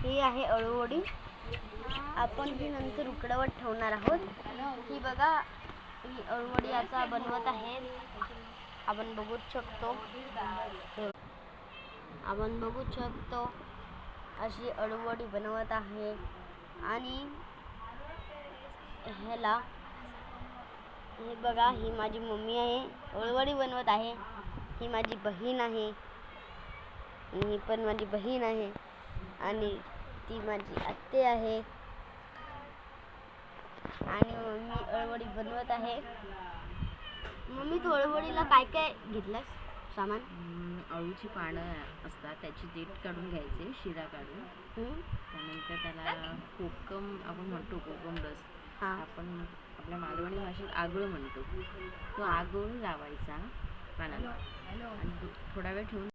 ही आहे अळूवडी. आपण ही नंतर उकडावत ठेवणार आहोत. ही बघा, ही अळूवडी आता बनवत आहे. आपण बघू शकतो अशी अळूवडी बनवत आहे. आणि ह्याला हे बघा, ही माझी मम्मी आहे, अळूवडी बनवत आहे. ही माझी बहीण आहे, आणि ही पण माझी बहीण आहे, आणि ती माझी आत्ते आहे. आणि मम्मी अळूवडी बनवत आहे. मम्मी, तू अळूवडीला काय काय घेतलंस सामान? अळूची पानं असतात, त्याची देठ काढून घ्यायचे, शिरा काढून. त्यानंतर त्याला कोकम आपण म्हणतो, कोकम रस आपण आपल्या मालवणी भाषेत आगळ म्हणतो. तो आगळ लावायचा पानाला आणि थोडा वेळ ठेवून